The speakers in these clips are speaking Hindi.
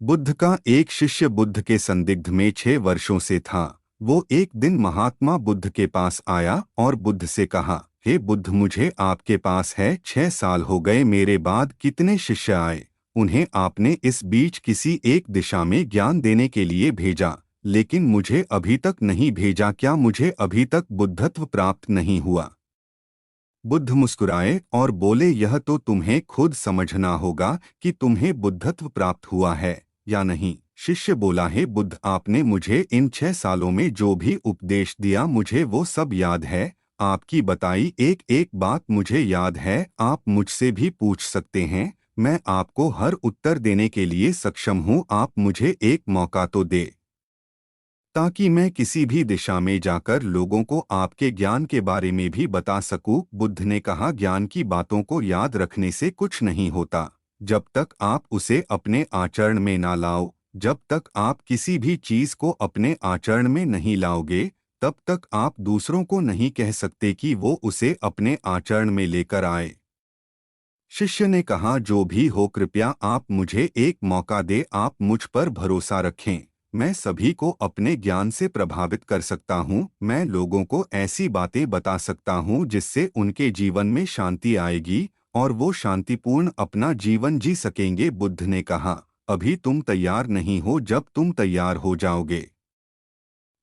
बुद्ध का एक शिष्य बुद्ध के संदिग्ध में 6 वर्षों से था। वो एक दिन महात्मा बुद्ध के पास आया और बुद्ध से कहा, हे बुद्ध, मुझे आपके पास है 6 साल हो गए, मेरे बाद कितने शिष्य आए, उन्हें आपने इस बीच किसी एक दिशा में ज्ञान देने के लिए भेजा, लेकिन मुझे अभी तक नहीं भेजा। क्या मुझे अभी तक बुद्धत्व प्राप्त नहीं हुआ? बुद्ध मुस्कुराए और बोले, यह तो तुम्हें खुद समझना होगा कि तुम्हें बुद्धत्व प्राप्त हुआ है या नहीं। शिष्य बोला, है बुद्ध, आपने मुझे इन 6 सालों में जो भी उपदेश दिया मुझे वो सब याद है। आपकी बताई एक एक बात मुझे याद है। आप मुझसे भी पूछ सकते हैं, मैं आपको हर उत्तर देने के लिए सक्षम हूँ। आप मुझे एक मौका तो दे, ताकि मैं किसी भी दिशा में जाकर लोगों को आपके ज्ञान के बारे में भी बता सकूं। बुद्ध ने कहा, ज्ञान की बातों को याद रखने से कुछ नहीं होता जब तक आप उसे अपने आचरण में ना लाओ। जब तक आप किसी भी चीज को अपने आचरण में नहीं लाओगे, तब तक आप दूसरों को नहीं कह सकते कि वो उसे अपने आचरण में लेकर आए। शिष्य ने कहा, जो भी हो, कृपया आप मुझे एक मौका दे। आप मुझ पर भरोसा रखें, मैं सभी को अपने ज्ञान से प्रभावित कर सकता हूँ। मैं लोगों को ऐसी बातें बता सकता हूँ जिससे उनके जीवन में शांति आएगी और वो शांतिपूर्ण अपना जीवन जी सकेंगे। बुद्ध ने कहा, अभी तुम तैयार नहीं हो, जब तुम तैयार हो जाओगे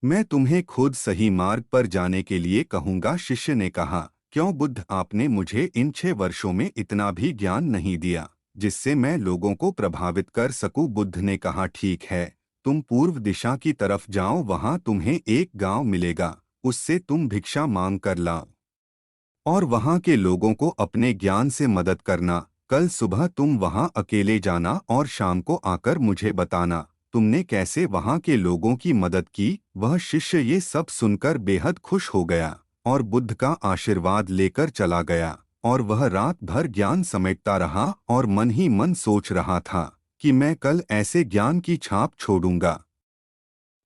मैं तुम्हें खुद सही मार्ग पर जाने के लिए कहूँगा। शिष्य ने कहा, क्यों बुद्ध, आपने मुझे इन 6 वर्षों में इतना भी ज्ञान नहीं दिया जिससे मैं लोगों को प्रभावित कर सकूं। बुद्ध ने कहा, ठीक है, तुम पूर्व दिशा की तरफ जाओ, वहां तुम्हें एक गांव मिलेगा, उससे तुम भिक्षा मांग कर लाओ और वहां के लोगों को अपने ज्ञान से मदद करना। कल सुबह तुम वहां अकेले जाना और शाम को आकर मुझे बताना तुमने कैसे वहां के लोगों की मदद की। वह शिष्य ये सब सुनकर बेहद खुश हो गया और बुद्ध का आशीर्वाद लेकर चला गया। और वह रात भर ज्ञान समेटता रहा और मन ही मन सोच रहा था कि मैं कल ऐसे ज्ञान की छाप छोड़ूंगा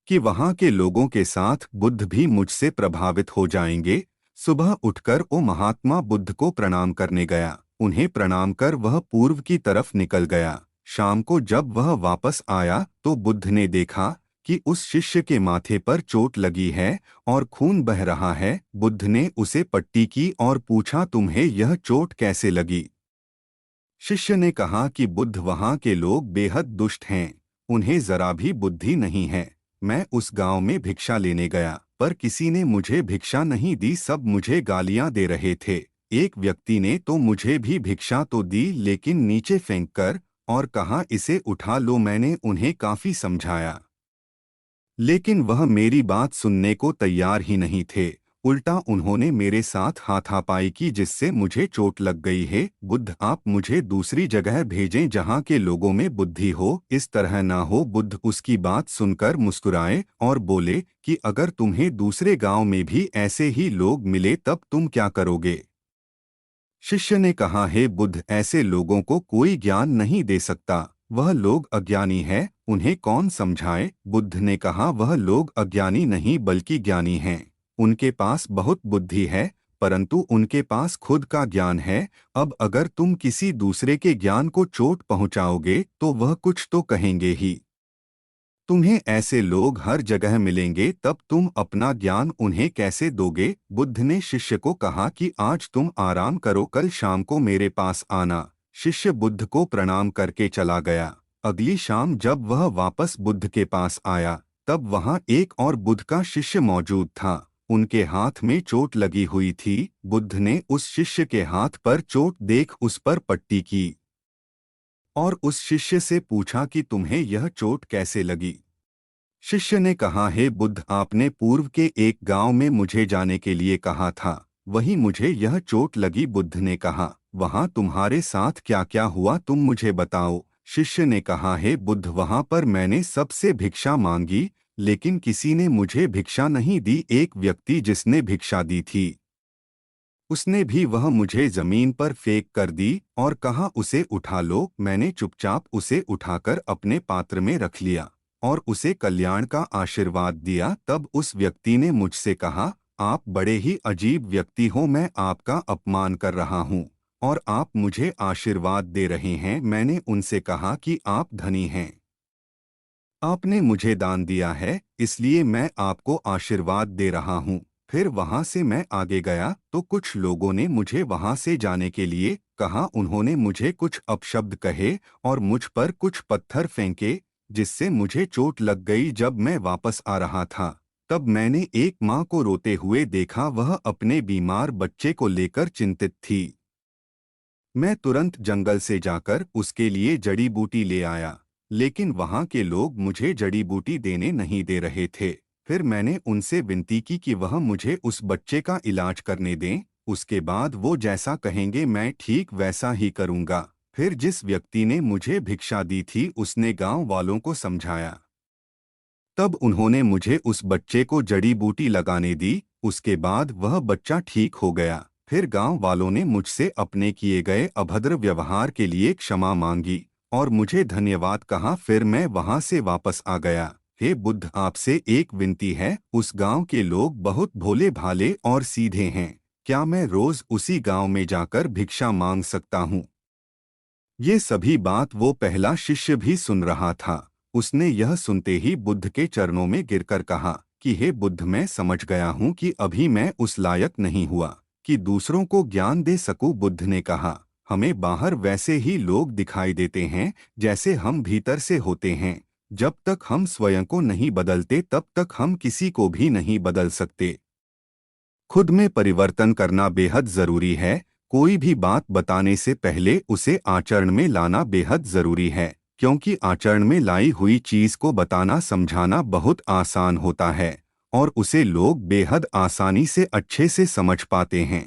कि वहां के लोगों के साथ बुद्ध भी मुझसे प्रभावित हो जाएंगे। सुबह उठकर वो महात्मा बुद्ध को प्रणाम करने गया। उन्हें प्रणाम कर वह पूर्व की तरफ निकल गया। शाम को जब वह वापस आया तो बुद्ध ने देखा कि उस शिष्य के माथे पर चोट लगी है और खून बह रहा है। बुद्ध ने उसे पट्टी की और पूछा, तुम्हें यह चोट कैसे लगी? शिष्य ने कहा कि बुद्ध, वहां के लोग बेहद दुष्ट हैं, उन्हें जरा भी बुद्धि नहीं है। मैं उस गांव में भिक्षा लेने गया पर किसी ने मुझे भिक्षा नहीं दी, सब मुझे गालियां दे रहे थे। एक व्यक्ति ने तो मुझे भी भिक्षा तो दी, लेकिन नीचे फेंक कर और कहा, इसे उठा लो। मैंने उन्हें काफी समझाया, लेकिन वह मेरी बात सुनने को तैयार ही नहीं थे। उल्टा उन्होंने मेरे साथ हाथापाई की जिससे मुझे चोट लग गई है। बुद्ध, आप मुझे दूसरी जगह भेजें जहाँ के लोगों में बुद्धि हो, इस तरह ना हो। बुद्ध उसकी बात सुनकर मुस्कुराए और बोले कि अगर तुम्हें दूसरे गांव में भी ऐसे ही लोग मिले तब तुम क्या करोगे? शिष्य ने कहा, हे बुद्ध, ऐसे लोगों को कोई ज्ञान नहीं दे सकता, वह लोग अज्ञानी है, उन्हें कौन समझाए? बुद्ध ने कहा, वह लोग अज्ञानी नहीं बल्कि ज्ञानी हैं। उनके पास बहुत बुद्धि है परंतु उनके पास खुद का ज्ञान है। अब अगर तुम किसी दूसरे के ज्ञान को चोट पहुंचाओगे तो वह कुछ तो कहेंगे ही। तुम्हें ऐसे लोग हर जगह मिलेंगे, तब तुम अपना ज्ञान उन्हें कैसे दोगे? बुद्ध ने शिष्य को कहा कि आज तुम आराम करो, कल शाम को मेरे पास आना। शिष्य बुद्ध को प्रणाम करके चला गया। अगली शाम जब वह वापस बुद्ध के पास आया तब वहां एक और बुद्ध का शिष्य मौजूद था। उनके हाथ में चोट लगी हुई थी। बुद्ध ने उस शिष्य के हाथ पर चोट देख उस पर पट्टी की और उस शिष्य से पूछा कि तुम्हें यह चोट कैसे लगी? शिष्य ने कहा, हे बुद्ध, आपने पूर्व के एक गांव में मुझे जाने के लिए कहा था, वहीं मुझे यह चोट लगी। बुद्ध ने कहा, वहां तुम्हारे साथ क्या क्या हुआ, तुम मुझे बताओ। शिष्य ने कहा, हे बुद्ध, वहां पर मैंने सबसे भिक्षा मांगी लेकिन किसी ने मुझे भिक्षा नहीं दी। एक व्यक्ति जिसने भिक्षा दी थी उसने भी वह मुझे जमीन पर फेंक कर दी और कहा, उसे उठा लो। मैंने चुपचाप उसे उठाकर अपने पात्र में रख लिया और उसे कल्याण का आशीर्वाद दिया। तब उस व्यक्ति ने मुझसे कहा, आप बड़े ही अजीब व्यक्ति हो, मैं आपका अपमान कर रहा हूँ और आप मुझे आशीर्वाद दे रहे हैं। मैंने उनसे कहा कि आप धनी हैं। आपने मुझे दान दिया है, इसलिए मैं आपको आशीर्वाद दे रहा हूँ। फिर वहां से मैं आगे गया तो कुछ लोगों ने मुझे वहां से जाने के लिए कहा। उन्होंने मुझे कुछ अपशब्द कहे और मुझ पर कुछ पत्थर फेंके, जिससे मुझे चोट लग गई। जब मैं वापस आ रहा था तब मैंने एक माँ को रोते हुए देखा। वह अपने बीमार बच्चे को लेकर चिंतित थी। मैं तुरंत जंगल से जाकर उसके लिए जड़ी बूटी ले आया, लेकिन वहां के लोग मुझे जड़ी बूटी देने नहीं दे रहे थे। फिर मैंने उनसे विनती की कि वह मुझे उस बच्चे का इलाज करने दें। उसके बाद वो जैसा कहेंगे मैं ठीक वैसा ही करूंगा। फिर जिस व्यक्ति ने मुझे भिक्षा दी थी उसने गांव वालों को समझाया। तब उन्होंने मुझे उस बच्चे को जड़ी बूटी लगाने दी। उसके बाद वह बच्चा ठीक हो गया। फिर गांव वालों ने मुझसे अपने किए गए अभद्र व्यवहार के लिए क्षमा मांगी और मुझे धन्यवाद कहा। फिर मैं वहां से वापस आ गया। हे बुद्ध, आपसे एक विनती है। उस गांव के लोग बहुत भोले भाले और सीधे हैं। क्या मैं रोज उसी गांव में जाकर भिक्षा मांग सकता हूँ? ये सभी बात वो पहला शिष्य भी सुन रहा था। उसने यह सुनते ही बुद्ध के चरणों में गिरकर कहा कि हे बुद्ध, मैं समझ गया हूँ कि अभी मैं उस लायक नहीं हुआ कि दूसरों को ज्ञान दे सकूं। बुद्ध ने कहा, हमें बाहर वैसे ही लोग दिखाई देते हैं जैसे हम भीतर से होते हैं। जब तक हम स्वयं को नहीं बदलते तब तक हम किसी को भी नहीं बदल सकते। खुद में परिवर्तन करना बेहद जरूरी है। कोई भी बात बताने से पहले उसे आचरण में लाना बेहद जरूरी है, क्योंकि आचरण में लाई हुई चीज को बताना समझाना बहुत आसान होता है और उसे लोग बेहद आसानी से अच्छे से समझ पाते हैं।